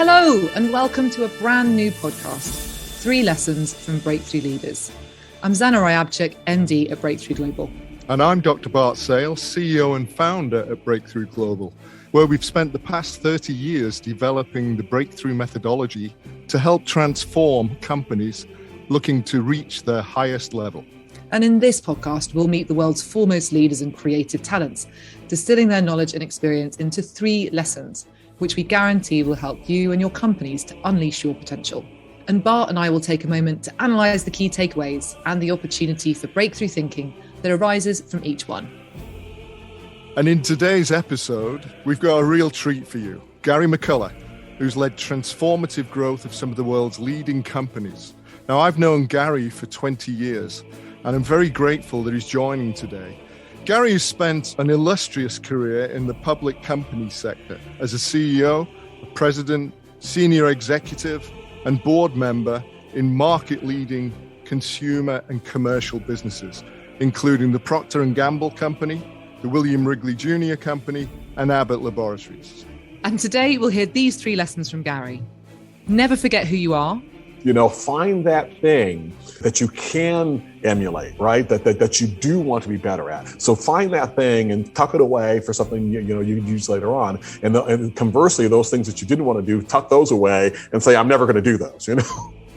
Hello, and welcome to a brand new podcast, 3 Lessons from Breakthrough Leaders. I'm Zana Ryabchik, MD at Breakthrough Global. And I'm Dr. Bart Sale, CEO and founder at Breakthrough Global, where we've spent the past 30 years developing the breakthrough methodology to help transform companies looking to reach their highest level. And in this podcast, we'll meet the world's foremost leaders and creative talents, distilling their knowledge and experience into 3 lessons, which we guarantee will help you and your companies to unleash your potential. And Bart and I will take a moment to analyse the key takeaways and the opportunity for breakthrough thinking that arises from each one. And in today's episode, we've got a real treat for you. Gary McCullough, who's led transformative growth of some of the world's leading companies. Now, I've known Gary for 20 years, and I'm very grateful that he's joining today. Gary has spent an illustrious career in the public company sector as a CEO, a president, senior executive, and board member in market-leading consumer and commercial businesses, including the Procter & Gamble Company, the William Wrigley Jr. Company, and Abbott Laboratories. And today we'll hear these 3 lessons from Gary. Never forget who you are. Find that thing that you can emulate, right? That you do want to be better at. So find that thing and tuck it away for something you use later on. And conversely, those things that you didn't want to do, tuck those away and say, I'm never going to do those,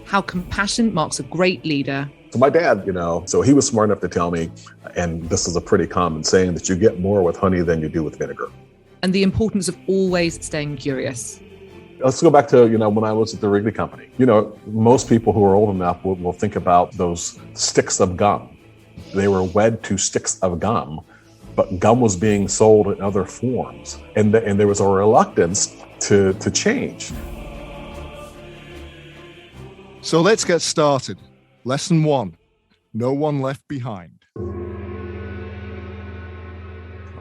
How compassion marks a great leader. So my dad, so he was smart enough to tell me, and this is a pretty common saying, that you get more with honey than you do with vinegar. And the importance of always staying curious. Let's go back to, when I was at the Wrigley Company. Most people who are old enough will think about those sticks of gum. They were wed to sticks of gum, but gum was being sold in other forms. And there was a reluctance to change. So let's get started. Lesson 1, no one left behind.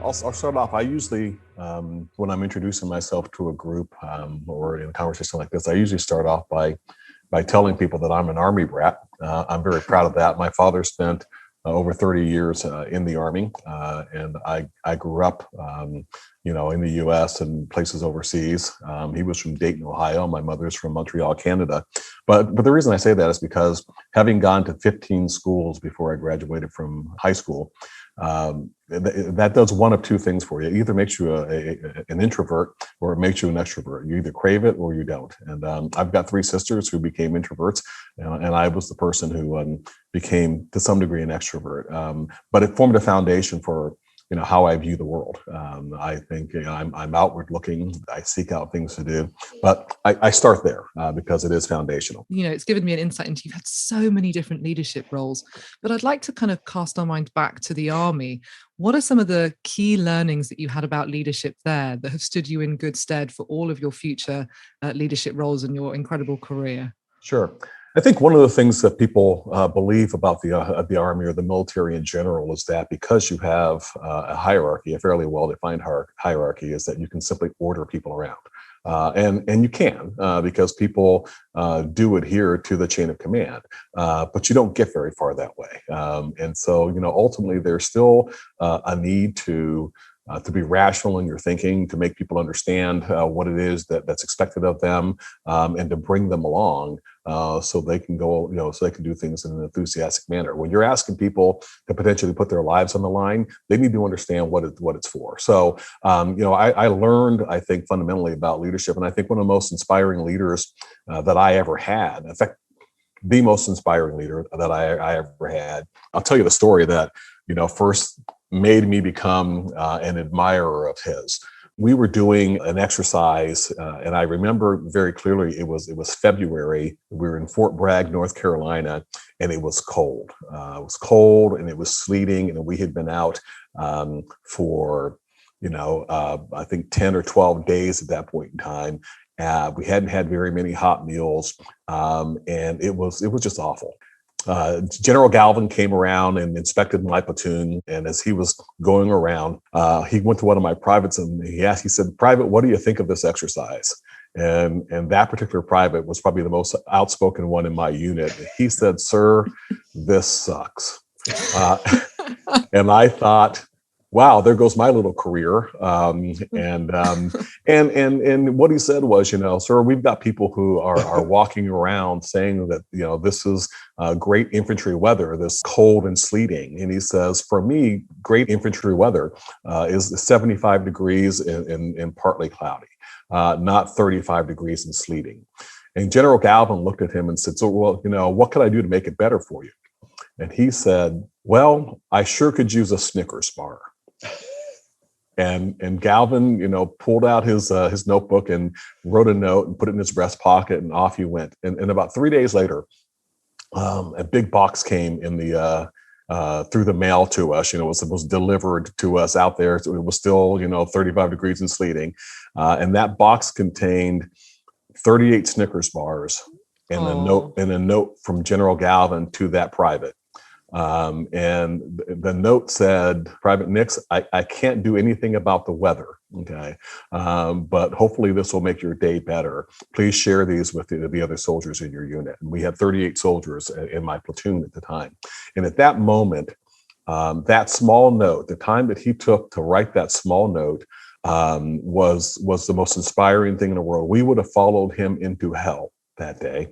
I'll start off. I usually, when I'm introducing myself to a group or in a conversation like this, I usually start off by telling people that I'm an Army brat. I'm very proud of that. My father spent over 30 years in the Army, and I grew up, in the U.S. and places overseas. He was from Dayton, Ohio. My mother's from Montreal, Canada. But the reason I say that is because having gone to 15 schools before I graduated from high school, that does one of 2 things for you. It either makes you an introvert or it makes you an extrovert. You either crave it or you don't. And I've got 3 sisters who became introverts, and I was the person who became, to some degree, an extrovert. But it formed a foundation for how I view the world. I think I'm outward looking. I seek out things to do, but I start there because it is foundational. It's given me an insight into, you've had so many different leadership roles, but I'd like to kind of cast our mind back to the Army. What are some of the key learnings that you had about leadership there that have stood you in good stead for all of your future leadership roles in your incredible career? Sure. I think one of the things that people believe about the Army or the military in general is that because you have a hierarchy, a fairly well-defined hierarchy, is that you can simply order people around. And you can, because people do adhere to the chain of command, but you don't get very far that way. And so, ultimately, there's still a need to be rational in your thinking, to make people understand what it is that's expected of them, and to bring them along so they can go, so they can do things in an enthusiastic manner. When you're asking people to potentially put their lives on the line, they need to understand what it's for. So, I learned, I think, fundamentally about leadership, and I think one of the most inspiring leaders that I ever had, in fact, the most inspiring leader that I ever had. I'll tell you the story that, first made me become an admirer of his. We were doing an exercise, and I remember very clearly it was February. We were in Fort Bragg, North Carolina, and it was cold. It was cold, and it was sleeting, and we had been out for I think 10 or 12 days at that point in time. We hadn't had very many hot meals, and it was just awful. General Galvin came around and inspected my platoon. And as he was going around, he went to one of my privates and he said, "Private, what do you think of this exercise?" And that particular private was probably the most outspoken one in my unit. He said, "Sir, this sucks." And I thought, wow, there goes my little career. And what he said was, sir, we've got people who are walking around saying that, this is great infantry weather, this cold and sleeting. And he says, for me, great infantry weather is 75 degrees and partly cloudy, not 35 degrees and sleeting. And General Galvin looked at him and said, so, well, what could I do to make it better for you? And he said, well, I sure could use a Snickers bar. And Galvin, pulled out his notebook and wrote a note and put it in his breast pocket, and off he went. And about 3 days later, a big box came in the through the mail to us. It was delivered to us out there. So it was still 35 degrees and sleeting, and that box contained 38 Snickers bars and a note from General Galvin to that private. And the note said, Private Nix, I can't do anything about the weather, okay? But hopefully this will make your day better. Please share these with the other soldiers in your unit. And we had 38 soldiers in my platoon at the time. And at that moment, that small note, the time that he took to write that small note, was the most inspiring thing in the world. We would have followed him into hell that day,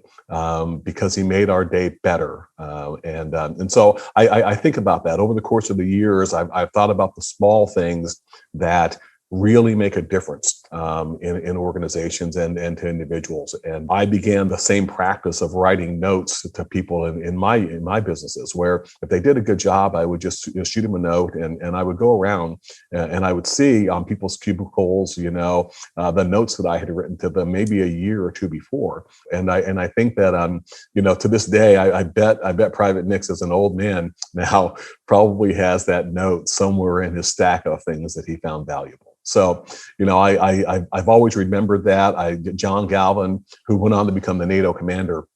because he made our day better. And so I think about that over the course of the years. I've thought about the small things that really make a difference in organizations and to individuals. And I began the same practice of writing notes to people in my businesses, where if they did a good job, I would just shoot them a note, and I would go around and I would see on people's cubicles, the notes that I had written to them maybe a year or two before. And I think that to this day, I bet Private Nix, as an old man now, probably has that note somewhere in his stack of things that he found valuable. So, I've always remembered that. John Galvin, who went on to become the NATO commander,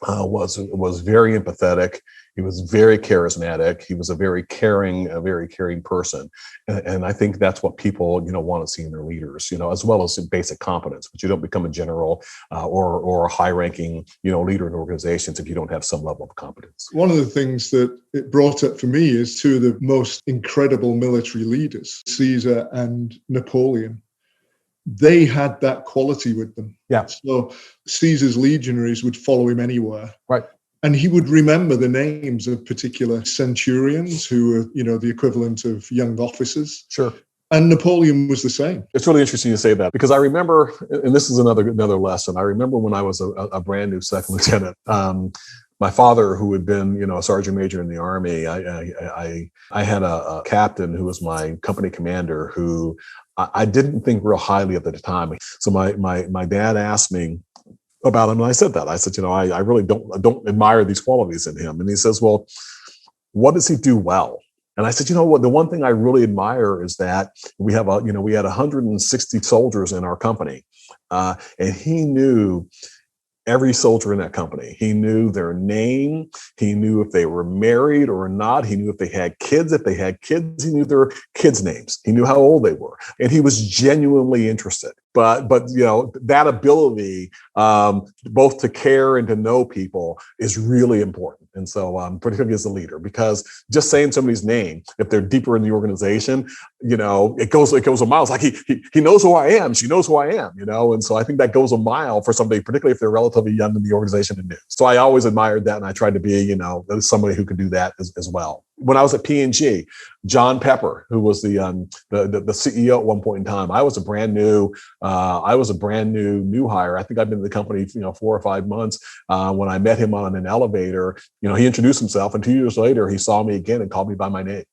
was very empathetic. He was very charismatic. He was a very caring person. And I think that's what people, want to see in their leaders, as well as basic competence. But you don't become a general or a high-ranking, leader in organizations if you don't have some level of competence. One of the things that it brought up for me is two of the most incredible military leaders, Caesar and Napoleon. They had that quality with them. Yeah. So Caesar's legionaries would follow him anywhere. Right. And he would remember the names of particular centurions who were, the equivalent of young officers. Sure. And Napoleon was the same. It's really interesting you say that, because I remember, and this is another lesson. I remember when I was a brand new second lieutenant, my father, who had been, a sergeant major in the Army, I had a captain who was my company commander who I didn't think real highly of at the time. So my dad asked me about him, and I said that. I said, I really don't admire these qualities in him. And he says, well, what does he do well? And I said, what, the one thing I really admire is that we had 160 soldiers in our company, and he knew every soldier in that company. He knew their name. He knew if they were married or not. He knew if they had kids. If they had kids, he knew their kids' names. He knew how old they were. And he was genuinely interested. But that ability, both to care and to know people, is really important. And so, particularly as a leader, because just saying somebody's name, if they're deeper in the organization, it goes a mile. It's like he knows who I am. She knows who I am. And so I think that goes a mile for somebody, particularly if they're relatively young in the organization and new. So I always admired that, and I tried to be, somebody who could do that as well. When I was at P&G, John Pepper, who was the CEO at one point in time, I was a brand new new hire. I think I've been in the company 4 or 5 months. When I met him on an elevator, he introduced himself, and 2 years later he saw me again and called me by my name.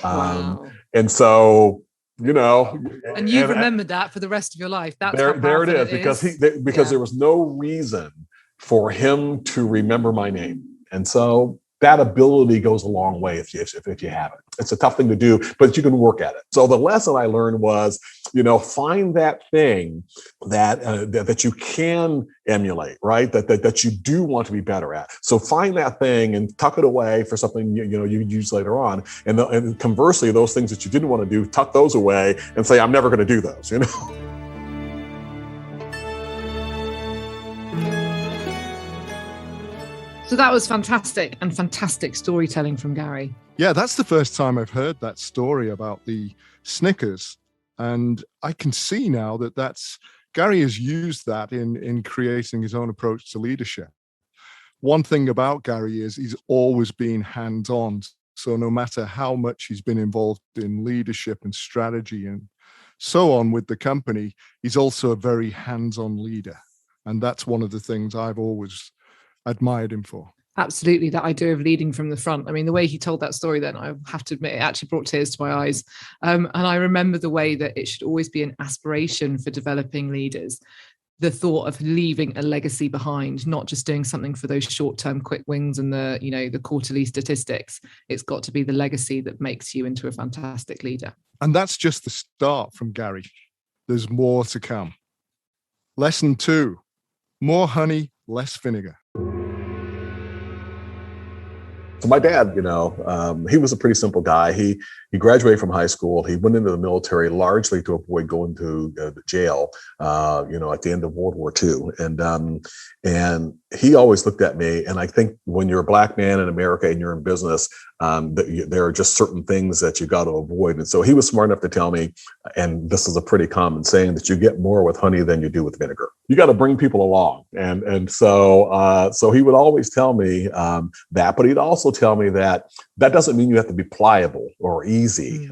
Wow. And so, and you've remembered that for the rest of your life. That's there it is, because there was no reason for him to remember my name, and so that ability goes a long way if you have it. It's a tough thing to do, but you can work at it. So the lesson I learned was, find that thing that you can emulate, right? That you do want to be better at. So find that thing and tuck it away for something you use later on. And conversely, those things that you didn't want to do, tuck those away and say, I'm never going to do those. So that was fantastic, and fantastic storytelling from Gary. Yeah, that's the first time I've heard that story about the Snickers. And I can see now that Gary has used that in creating his own approach to leadership. One thing about Gary is he's always been hands-on. So no matter how much he's been involved in leadership and strategy and so on with the company, he's also a very hands-on leader. And that's one of the things I've always admired him for. Absolutely, that idea of leading from the front. I mean, the way he told that story then, I have to admit, it actually brought tears to my eyes. And I remember the way that it should always be an aspiration for developing leaders. The thought of leaving a legacy behind, not just doing something for those short-term quick wins and the quarterly statistics. It's got to be the legacy that makes you into a fantastic leader. And that's just the start from Gary. There's more to come. Lesson 2, more honey, less vinegar. So my dad, he was a pretty simple guy. He graduated from high school. He went into the military largely to avoid going to the jail, at the end of World War II. And he always looked at me. And I think when you're a Black man in America and you're in business, there are just certain things that you got to avoid. And so he was smart enough to tell me, and this is a pretty common saying, that you get more with honey than you do with vinegar. You got to bring people along. And so he would always tell me that, but he'd also tell me that doesn't mean you have to be pliable or easy,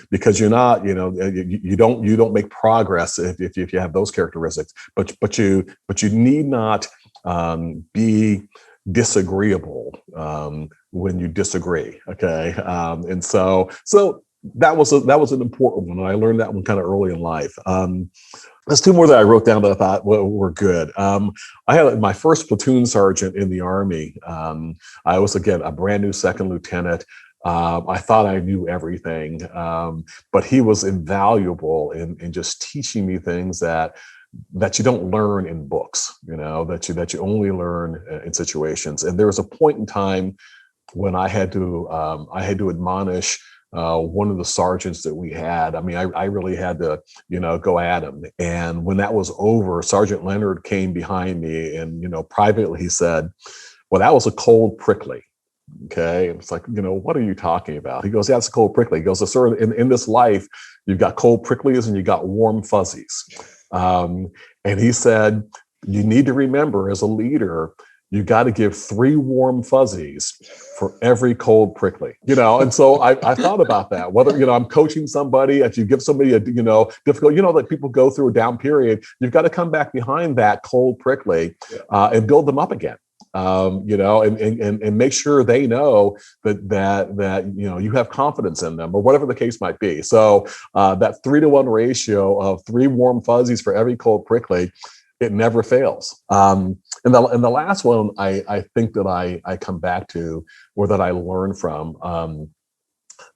because you're not, you don't make progress if you have those characteristics, but you need not be disagreeable when you disagree. Okay. And so that was an important one. And I learned that one kind of early in life. There's 2 more that I wrote down that I thought were good. I had my first platoon sergeant in the Army. I was, again, a brand new second lieutenant. I thought I knew everything, but he was invaluable in just teaching me things that you don't learn in books, that you only learn in situations. And there was a point in time when I had to admonish one of the sergeants that we had. I mean, I really had to, go at him. And when that was over, Sergeant Leonard came behind me and, privately he said, "Well, that was a cold prickly." Okay. And it's like, what are you talking about? He goes, "Yeah, it's a cold prickly." He goes, "So, sir, in this life, you've got cold pricklies and you got warm fuzzies." And he said, "You need to remember, as a leader, you got to give 3 warm fuzzies for every cold prickly." And so I thought about that. Whether, I'm coaching somebody, if you give somebody a, difficult, that people go through a down period, you've got to come back behind that cold prickly and build them up again. And make sure they know that you have confidence in them, or whatever the case might be. So that 3-to-1 ratio of 3 warm fuzzies for every cold prickly, it never fails. And the last one I think that I come back to, or that I learned from.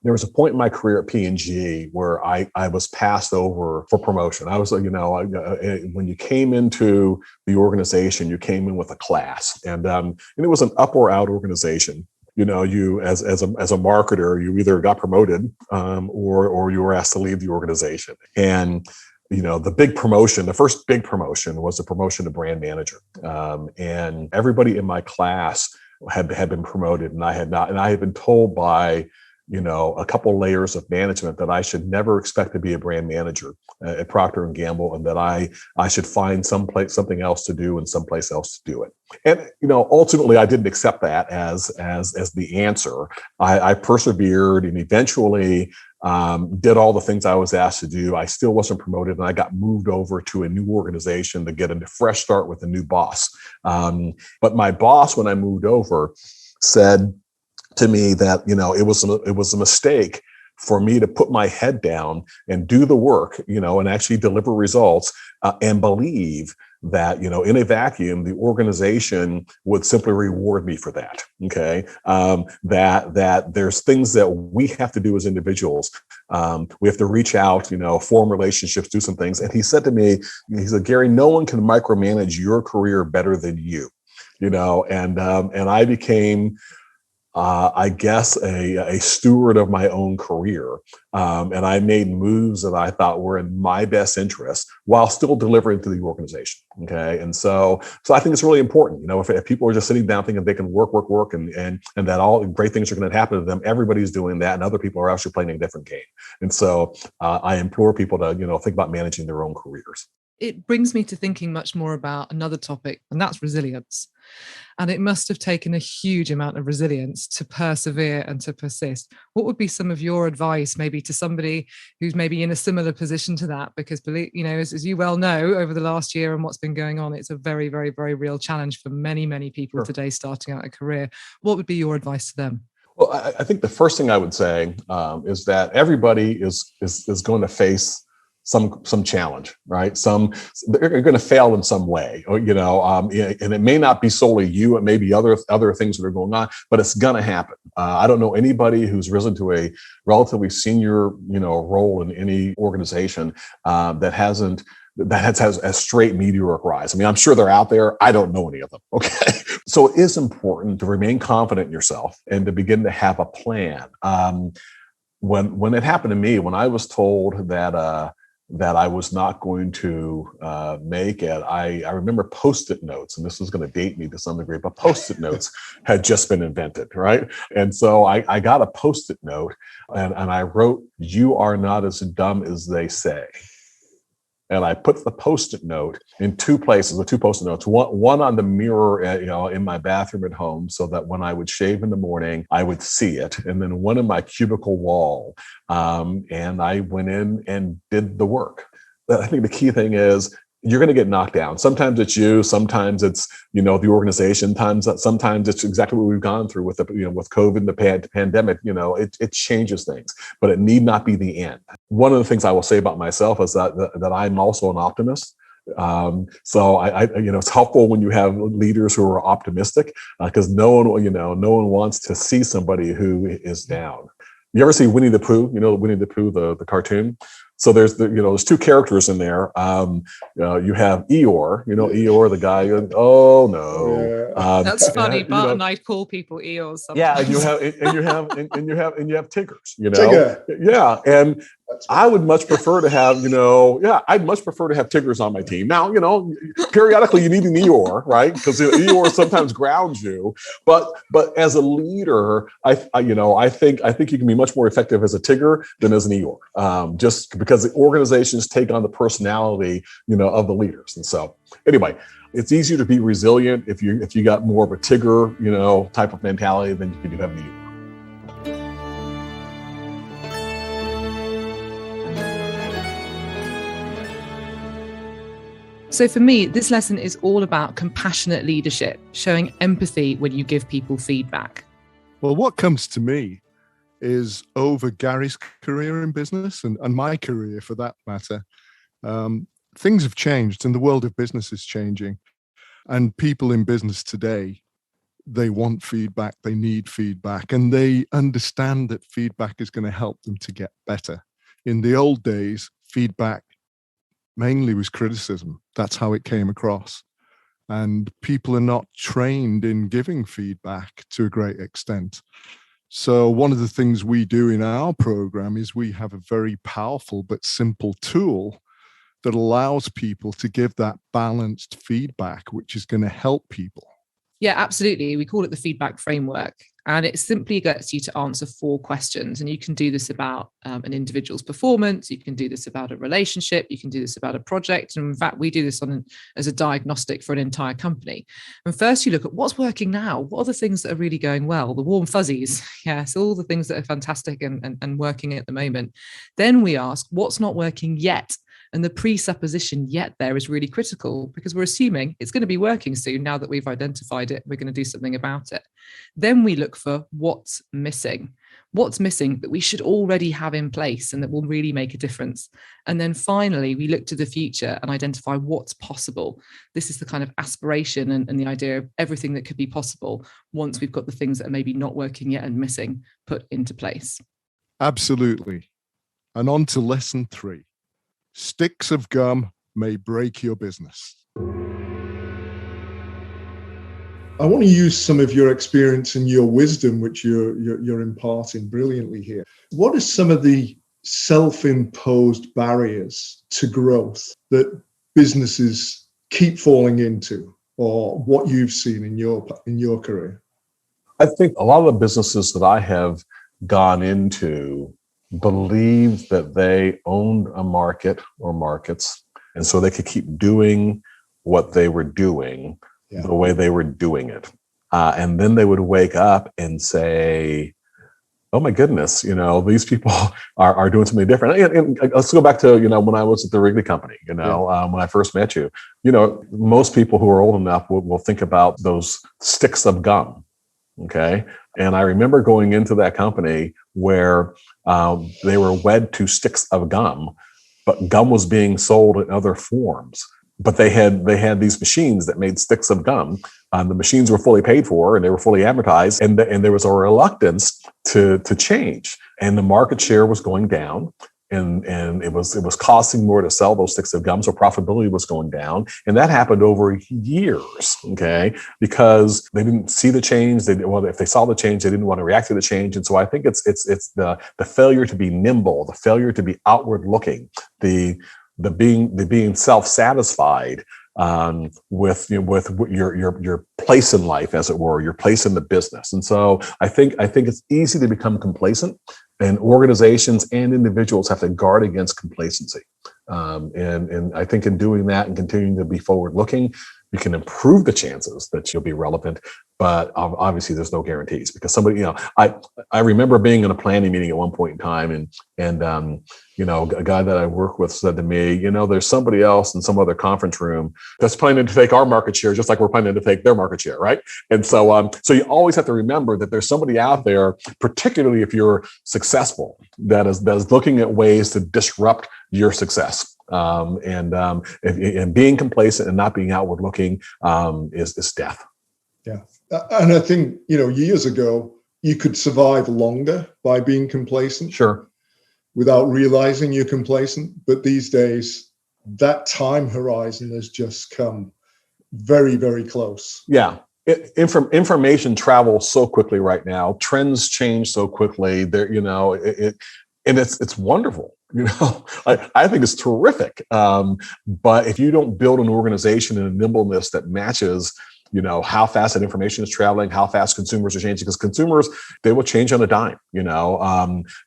There was a point in my career at P&G where I was passed over for promotion. I was, when you came into the organization, you came in with a class, and it was an up or out organization. You as a marketer, you either got promoted or you were asked to leave the organization. And the first big promotion was the promotion to brand manager. And everybody in my class had been promoted, and I had not. And I had been told by a couple layers of management that I should never expect to be a brand manager at Procter & Gamble, and that I should find something else to do and someplace else to do it. And ultimately, I didn't accept that as the answer. I persevered and eventually did all the things I was asked to do. I still wasn't promoted, and I got moved over to a new organization to get a fresh start with a new boss. But my boss, when I moved over, said to me that it was a mistake for me to put my head down and do the work, and actually deliver results, and believe that, in a vacuum, the organization would simply reward me for that. Okay. That there's things that we have to do as individuals. We have to reach out, form relationships, do some things. And he said to me, he said, "Gary, no one can micromanage your career better than you," and I became I guess, a steward of my own career. And I made moves that I thought were in my best interest while still delivering to the organization. Okay. And so I think it's really important, if people are just sitting down thinking they can work, and that all great things are going to happen to them, everybody's doing that. And other people are actually playing a different game. And so I implore people to, think about managing their own careers. It brings me to thinking much more about another topic, and that's resilience. And it must have taken a huge amount of resilience to persevere and to persist. What would be some of your advice maybe to somebody who's maybe in a similar position to that? Because, as you well know, over the last year and what's been going on, it's a very, very, very real challenge for many, many people today starting out a career. What would be your advice to them? Well, I think the first thing I would say is that everybody is going to face some challenge, right? They're going to fail in some way, and it may not be solely you. It may be other things that are going on, but it's going to happen. I don't know anybody who's risen to a relatively senior, role in any organization that has a straight meteoric rise. I mean, I'm sure they're out there. I don't know any of them. Okay. So it is important to remain confident in yourself and to begin to have a plan. When it happened to me, when I was told that I was not going to make it, I remember Post-it notes, and this is going to date me to some degree, but Post-it notes had just been invented, right? And so I got a Post-it note and I wrote, "You are not as dumb as they say." And I put the Post-it note in two places, with two Post-it notes, one on the mirror, in my bathroom at home, so that when I would shave in the morning, I would see it. And then one in my cubicle wall. And I went in and did the work. I think the key thing is you're going to get knocked down. Sometimes it's you, sometimes it's, the organization, sometimes it's exactly what we've gone through with with COVID and the pandemic. It changes things, but it need not be the end. One of the things I will say about myself is that I'm also an optimist. So I it's helpful when you have leaders who are optimistic, because no one wants to see somebody who is down. You ever see Winnie the Pooh? Winnie the Pooh, the cartoon. So there's two characters in there. You have Eeyore, Eeyore, the guy. Oh no, that's funny. Bart and I call people Eeyores sometimes. Yeah, and you have Tiggers. Tigger. Yeah, and I would much prefer to have I'd much prefer to have Tiggers on my team. Now periodically you need an Eeyore, right? Because Eeyore sometimes grounds you. But as a leader, I think you can be much more effective as a Tigger than as an Eeyore. Just because the organizations take on the personality, of the leaders. And so anyway, it's easier to be resilient if you got more of a Tigger, type of mentality than you do have an Eeyore. So for me, this lesson is all about compassionate leadership, showing empathy when you give people feedback. Well, what comes to me is over Gary's career in business and my career for that matter. Things have changed and the world of business is changing. And people in business today, they want feedback, they need feedback, and they understand that feedback is going to help them to get better. In the old days, feedback mainly was criticism. That's how it came across. And people are not trained in giving feedback to a great extent. So one of the things we do in our program is we have a very powerful but simple tool that allows people to give that balanced feedback, which is going to help people. Yeah, absolutely. We call it the feedback framework. And it simply gets you to answer 4 questions. And you can do this about an individual's performance. You can do this about a relationship. You can do this about a project. And in fact, we do this as a diagnostic for an entire company. And first you look at what's working now. What are the things that are really going well? The warm fuzzies. Yes, all the things that are fantastic and working at the moment. Then we ask what's not working yet. And the presupposition yet there is really critical because we're assuming it's going to be working soon. Now that we've identified it, we're going to do something about it. Then we look for what's missing that we should already have in place and that will really make a difference. And then finally, we look to the future and identify what's possible. This is the kind of aspiration and the idea of everything that could be possible once we've got the things that are maybe not working yet and missing put into place. Absolutely. And on to lesson 3. Sticks of gum may break your business. I want to use some of your experience and your wisdom, which you're imparting brilliantly here. What are some of the self-imposed barriers to growth that businesses keep falling into, or what you've seen in your career? I think a lot of the businesses that I have gone into believed that they owned a market or markets, and so they could keep doing what they were doing the way they were doing it. And then they would wake up and say, oh my goodness, these people are doing something different. And let's go back to, when I was at the Wrigley Company, when I first met you, most people who are old enough will think about those sticks of gum. Okay. And I remember going into that company where they were wed to sticks of gum, but gum was being sold in other forms. But they had these machines that made sticks of gum. The machines were fully paid for and they were fully amortized, and there was a reluctance to change. And the market share was going down, and it was costing more to sell those sticks of gum, so profitability was going down. And that happened over years, okay, because they didn't see the change. If they saw the change, they didn't want to react to the change. And so I think it's the failure to be nimble, the failure to be outward looking, the being self-satisfied with your place in life, as it were, your place in the business. And so I think it's easy to become complacent, and organizations and individuals have to guard against complacency. And I think in doing that and continuing to be forward-looking, you can improve the chances that you'll be relevant. But obviously, there's no guarantees, because somebody, I remember being in a planning meeting at one point in time, and a guy that I work with said to me, there's somebody else in some other conference room that's planning to take our market share, just like we're planning to take their market share, right? And so you always have to remember that there's somebody out there, particularly if you're successful, that is looking at ways to disrupt your success. And being complacent and not being outward looking is death. Yeah. And I think, years ago, you could survive longer by being complacent. Sure. Without realizing you're complacent. But these days, that time horizon has just come very, very close. Yeah. Information travels so quickly right now. Trends change so quickly. And it's wonderful. I think it's terrific. But if you don't build an organization and a nimbleness that matches how fast that information is traveling, how fast consumers are changing, because consumers, they will change on a dime,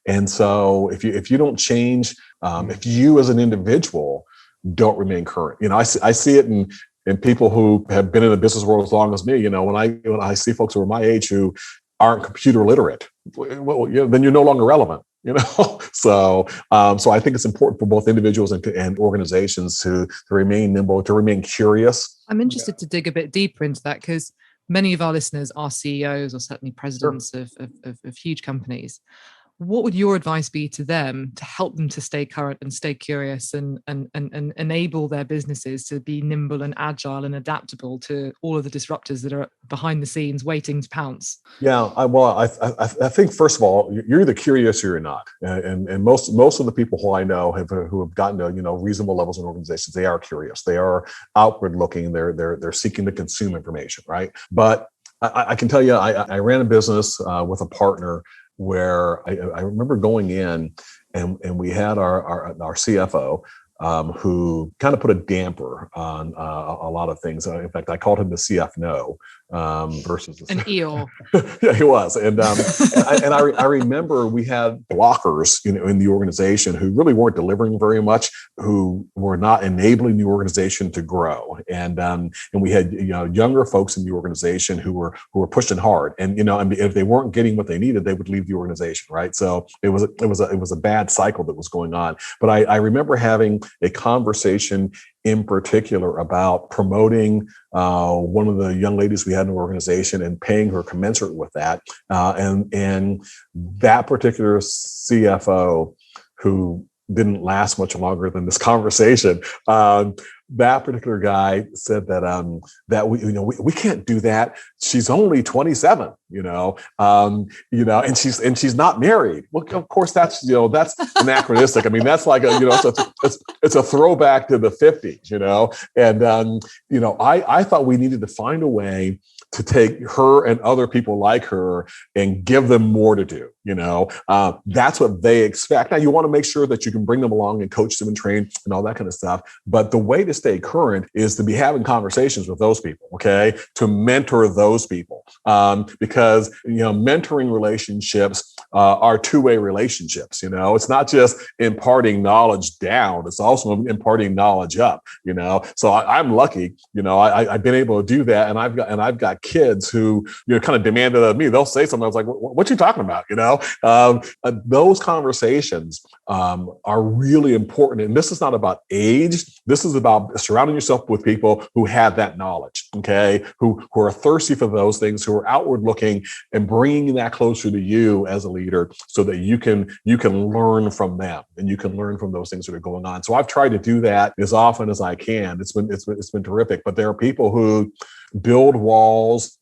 and so if you don't change, if you as an individual don't remain current, I see it in people who have been in the business world as long as me. When I see folks who are my age who aren't computer literate, well, then you're no longer relevant. So I think it's important for both individuals and organizations to remain nimble, to remain curious. I'm interested to dig a bit deeper into that, because many of our listeners are CEOs or certainly presidents of huge companies. What would your advice be to them to help them to stay current and stay curious and enable their businesses to be nimble and agile and adaptable to all of the disruptors that are behind the scenes waiting to pounce? Yeah, I think, first of all, you're either curious or you're not. And most of the people who I know who have gotten to reasonable levels in organizations, they are curious. They are outward looking. They're seeking to consume information, right? But I can tell you, I ran a business with a partner where I remember going in and we had our CFO who kind of put a damper on a lot of things. In fact, I called him the CF No versus an Eeyore. Yeah, he was. And I remember we had blockers, in the organization who really weren't delivering very much, who were not enabling the organization to grow. And we had younger folks in the organization who were pushing hard. And if they weren't getting what they needed, they would leave the organization, right? So it was a bad cycle that was going on. But I remember having a conversation in particular about promoting one of the young ladies we had in the organization and paying her commensurate with that. And that particular CFO, who didn't last much longer than this conversation, that particular guy said that we can't do that. She's only 27, and she's not married. Well, of course, that's anachronistic. I mean, that's like it's a throwback to the 50s, and I thought we needed to find a way to take her and other people like her and give them more to do. That's what they expect. Now, you want to make sure that you can bring them along and coach them and train and all that kind of stuff. But the way to stay current is to be having conversations with those people, okay? To mentor those people. Because, mentoring relationships are two-way relationships. It's not just imparting knowledge down, it's also imparting knowledge up, So I'm lucky, I've been able to do that. And I've got kids who, kind of demanded of me. They'll say something. I was like, what you talking about? Those conversations are really important. And this is not about age. This is about surrounding yourself with people who have that knowledge, okay? Who are thirsty for those things, who are outward looking, and bringing that closer to you as a leader so that you can learn from them and you can learn from those things that are going on. So I've tried to do that as often as I can. It's been terrific. But there are people who build walls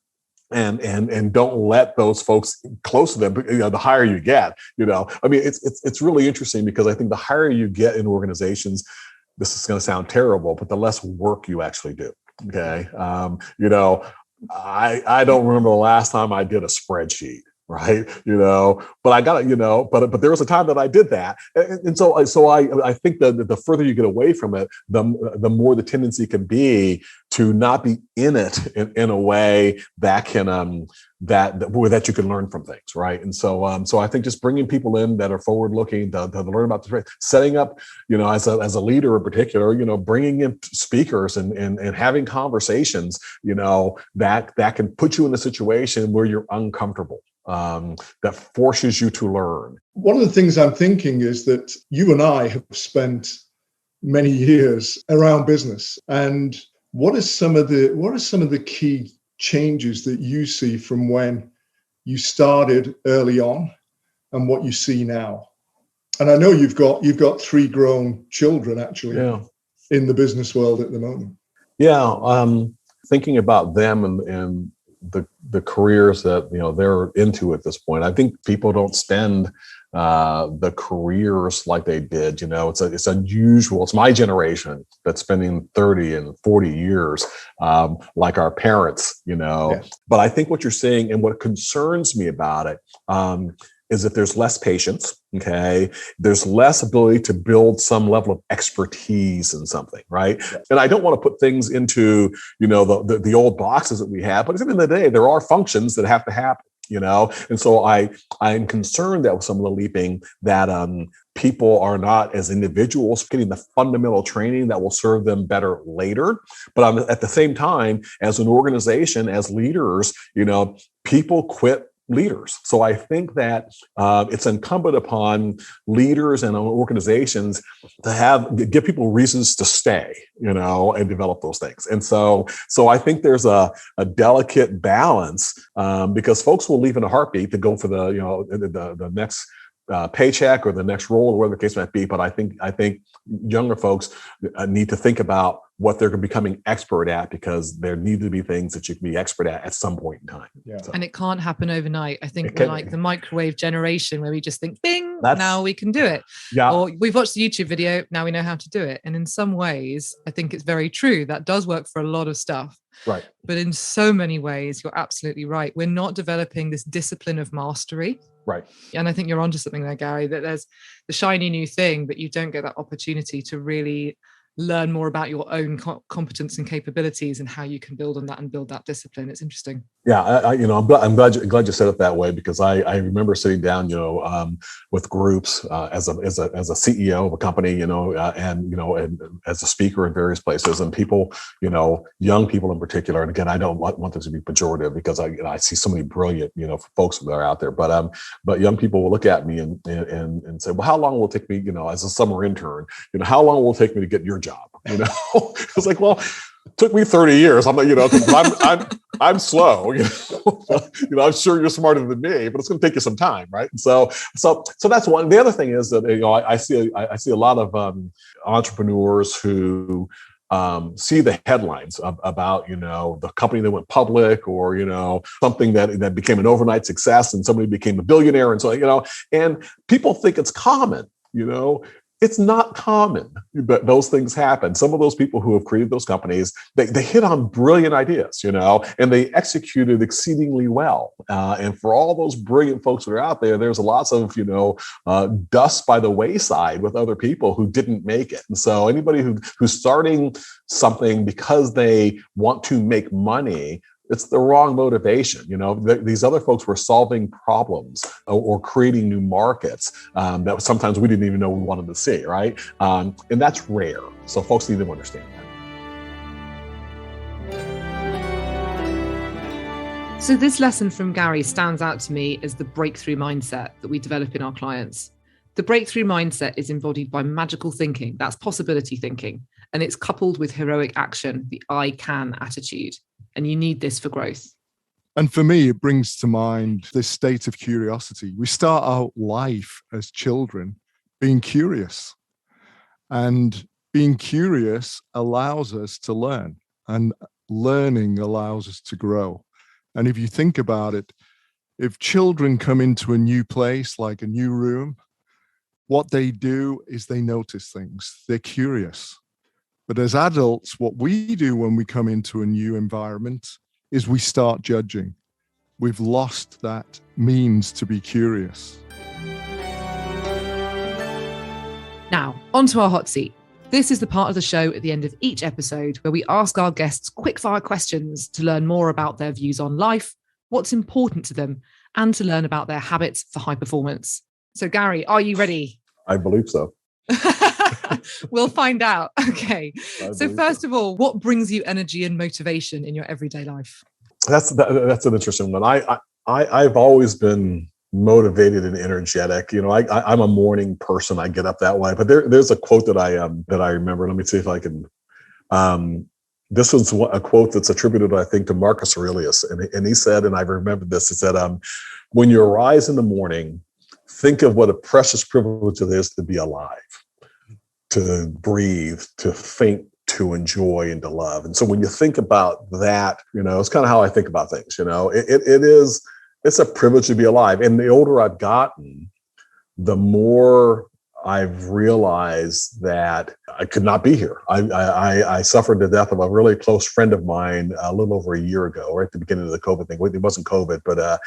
and don't let those folks close to them. The higher you get, it's really interesting, because I think the higher you get in organizations, this is going to sound terrible, but the less work you actually do. Okay. I don't remember the last time I did a spreadsheet. Right. But I got it, but there was a time that I did that. And so I think that the further you get away from it, the more the tendency can be to not be in it in a way that can, that you can learn from things. Right. And so I think just bringing people in that are forward looking to learn about the setting up, as a leader in particular, bringing in speakers and having conversations, that can put you in a situation where you're uncomfortable. That forces you to learn. One of the things I'm thinking is that you and I have spent many years around business. And what are some of the key changes that you see from when you started early on and what you see now? And I know you've got 3 grown children actually in the business world at the moment. Yeah, thinking about them and the careers that they're into at this point. I think people don't spend the careers like they did. It's unusual. It's my generation that's spending 30 and 40 years like our parents. But I think what you're saying and what concerns me about it is that there's less patience. Okay. There's less ability to build some level of expertise in something. Right. Yeah. And I don't want to put things into, the old boxes that we have, but at the end of the day, there are functions that have to happen, and so I'm concerned that with some of the leaping that people are not, as individuals, getting the fundamental training that will serve them better later. But at the same time, as an organization, as leaders, people quit leaders. So I think that it's incumbent upon leaders and organizations to give people reasons to stay, and develop those things. And so I think there's a delicate balance because folks will leave in a heartbeat to go for the next paycheck or the next role or whatever the case might be. But I think younger folks need to think about what they're becoming expert at, because there need to be things that you can be expert at some point in time. Yeah. So. And it can't happen overnight. I think we're like the microwave generation where we just think, bing, now we can do it. Yeah. Or we've watched the YouTube video, now we know how to do it. And in some ways, I think it's very true. That does work for a lot of stuff. Right. But in so many ways, you're absolutely right. We're not developing this discipline of mastery. Right. And I think you're onto something there, Gary, that there's the shiny new thing, but you don't get that opportunity to really learn more about your own competence and capabilities and how you can build on that and build that discipline. It's interesting. Yeah, I'm glad you said it that way, because I remember sitting down, with groups as a CEO of a company, and as a speaker in various places, and people, young people in particular. And again, I don't want this to be pejorative, because I see so many brilliant, folks that are out there. But young people will look at me and say, well, how long will it take me, as a summer intern, how long will it take me to get your job? It's like, well, it took me 30 years. I'm like, I'm slow. I'm sure you're smarter than me, but it's going to take you some time, right? And so that's one. The other thing is that I see a lot of entrepreneurs who see the headlines about the company that went public, or something that became an overnight success and somebody became a billionaire, and so and people think it's common. It's not common, but those things happen. Some of those people who have created those companies, they hit on brilliant ideas, and they executed exceedingly well. And for all those brilliant folks who are out there, there's lots of, dust by the wayside with other people who didn't make it. And so anybody who's starting something because they want to make money, it's the wrong motivation. These other folks were solving problems or creating new markets that sometimes we didn't even know we wanted to see, right? And that's rare. So folks need to understand that. So this lesson from Gary stands out to me as the breakthrough mindset that we develop in our clients. The breakthrough mindset is embodied by magical thinking, that's possibility thinking, and it's coupled with heroic action, the I can attitude. And you need this for growth. And for me, it brings to mind this state of curiosity. We start our life as children being curious. And being curious allows us to learn. And learning allows us to grow. And if you think about it, if children come into a new place, like a new room, what they do is they notice things. They're curious. But as adults, what we do when we come into a new environment is we start judging. We've lost that means to be curious. Now, onto our hot seat. This is the part of the show at the end of each episode where we ask our guests quick-fire questions to learn more about their views on life, what's important to them, and to learn about their habits for high performance. So, Gary, are you ready? I believe so. We'll find out. Okay. So first of all, what brings you energy and motivation in your everyday life? That's an interesting one. I've always been motivated and energetic. I'm a morning person. I get up that way. But there's a quote that I remember. Let me see if I can. This was a quote that's attributed, I think, to Marcus Aurelius, and he said, and I remember this. He said, "When you arise in the morning, think of what a precious privilege it is to be alive, to breathe, to think, to enjoy, and to love." And so when you think about that, it's kind of how I think about things. It's a privilege to be alive. And the older I've gotten, the more I've realized that I could not be here. I suffered the death of a really close friend of mine a little over a year ago, right at the beginning of the COVID thing. It wasn't COVID, but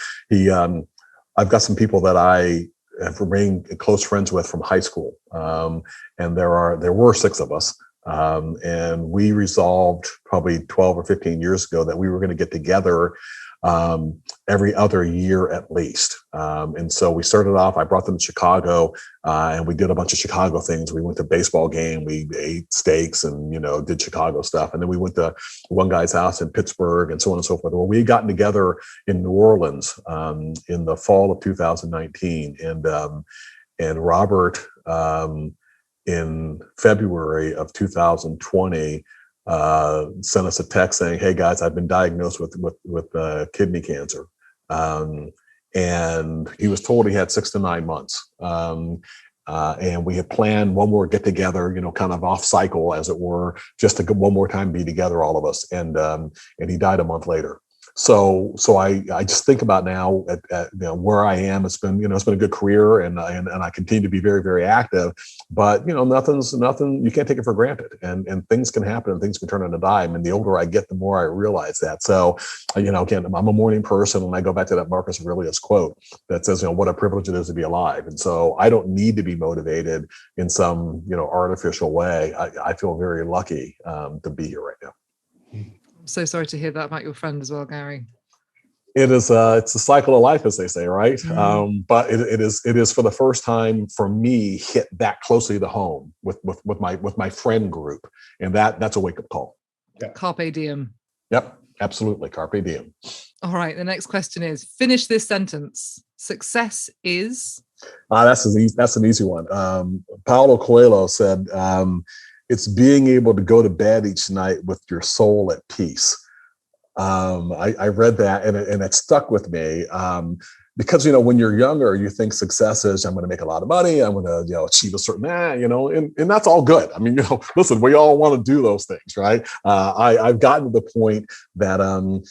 I've got some people that I have remained close friends with from high school. And there were 6 of us. And we resolved probably 12 or 15 years ago that we were going to get together every other year at least. And so we started off, I brought them to Chicago, and we did a bunch of Chicago things. We went to a baseball game, we ate steaks and, did Chicago stuff. And then we went to one guy's house in Pittsburgh and so on and so forth. Well, we had gotten together in New Orleans in the fall of 2019. And Robert, in February of 2020, sent us a text saying, "Hey guys, I've been diagnosed with kidney cancer," and he was told he had 6 to 9 months. And we had planned one more get together, kind of off cycle, as it were, just to one more time be together, all of us. And he died a month later. So I just think about now at where I am. It's been a good career, and I continue to be very, very active. But nothing. You can't take it for granted, and things can happen, and things can turn on a dime. And the older I get, the more I realize that. So again, I'm a morning person, and I go back to that Marcus Aurelius quote that says, what a privilege it is to be alive. And so I don't need to be motivated in some artificial way. I feel very lucky to be here right now. So sorry to hear that about your friend as well, Gary. It is it's a cycle of life, as they say, right? Mm. But it is for the first time for me hit that closely to home with my friend group, and that's a wake up call. Yeah. Carpe diem. Yep, absolutely, carpe diem. All right, the next question is: finish this sentence. Success is. That's an easy one. Paulo Coelho said, "It's being able to go to bed each night with your soul at peace." I read that and it stuck with me because, when you're younger, you think success is, I'm going to make a lot of money. I'm going to, achieve a certain, and that's all good. I mean, listen, we all want to do those things, right? I've gotten to the point that, I've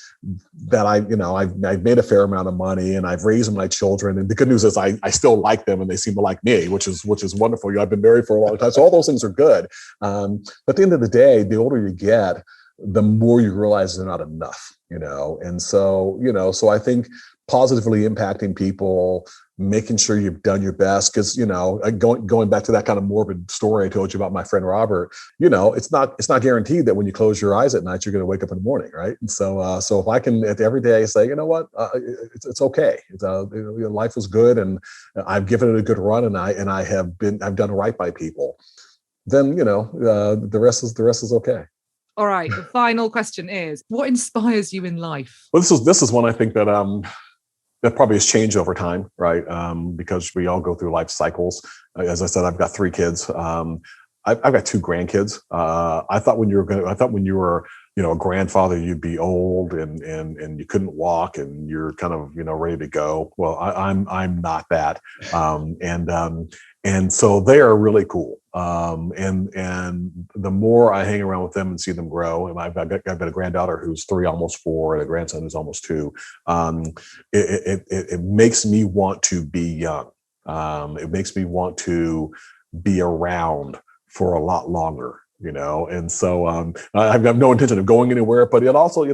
made a fair amount of money and I've raised my children. And the good news is I still like them and they seem to like me, which is wonderful. I've been married for a long time. So all those things are good. But at the end of the day, the older you get, the more you realize they're not enough, and so I think positively impacting people, making sure you've done your best, because going back to that kind of morbid story I told you about my friend Robert, it's not guaranteed that when you close your eyes at night you're going to wake up in the morning, right? And so if I can every day say, you know what, it's okay, life was good and I've given it a good run and I've done right by people, then the rest is okay. All right. The final question is, what inspires you in life? Well, this is one I think that probably has changed over time, right? Because we all go through life cycles. As I said, I've got 3 kids. I've got 2 grandkids. I thought when you were a grandfather, you'd be old and you couldn't walk and you're kind of ready to go. Well, I'm not that, and so they are really cool. And the more I hang around with them and see them grow, and I've got a granddaughter who's 3, almost 4, and a grandson who's almost 2. It makes me want to be young. It makes me want to be around for a lot longer. And so I've got no intention of going anywhere, but it also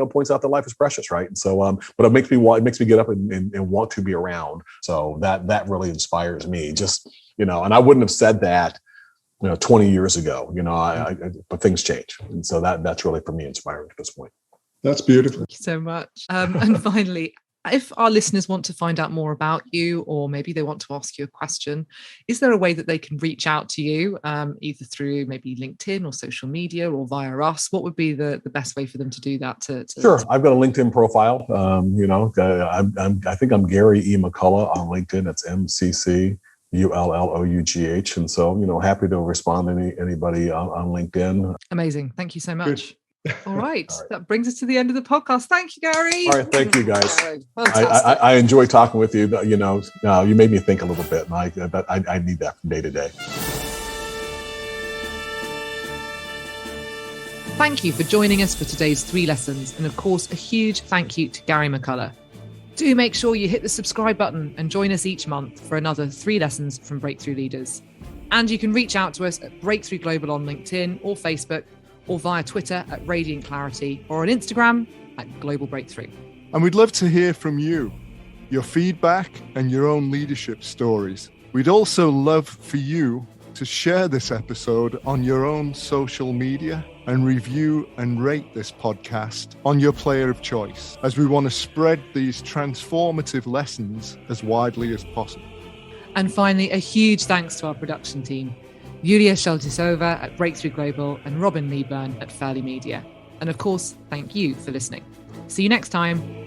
points out that life is precious, right? And so, but it makes me get up and want to be around. So that really inspires me. Just and I wouldn't have said that 20 years ago. But things change, and so that's really for me inspiring at this point. That's beautiful. Thank you so much. And finally, if our listeners want to find out more about you, or maybe they want to ask you a question, is there a way that they can reach out to you, either through maybe LinkedIn or social media or via us? What would be the best way for them to do that? Sure. I've got a LinkedIn profile. I think I'm Gary E. McCullough on LinkedIn. It's McCullough. And so, happy to respond to anybody on LinkedIn. Amazing. Thank you so much. Good. All right. That brings us to the end of the podcast. Thank you, Gary. All right. Thank you, guys. I enjoy talking with you. You made me think a little bit, and I need that from day to day. Thank you for joining us for today's 3 lessons. And of course, a huge thank you to Gary McCullough. Do make sure you hit the subscribe button and join us each month for another 3 lessons from Breakthrough Leaders. And you can reach out to us at Breakthrough Global on LinkedIn or Facebook, or via Twitter at Radiant Clarity, or on Instagram at Global Breakthrough. And we'd love to hear from you, your feedback and your own leadership stories. We'd also love for you to share this episode on your own social media and review and rate this podcast on your player of choice, as we want to spread these transformative lessons as widely as possible. And finally, a huge thanks to our production team, Yulia Sheltisova at Breakthrough Global and Robin Leeburn at Fairley Media. And of course, thank you for listening. See you next time.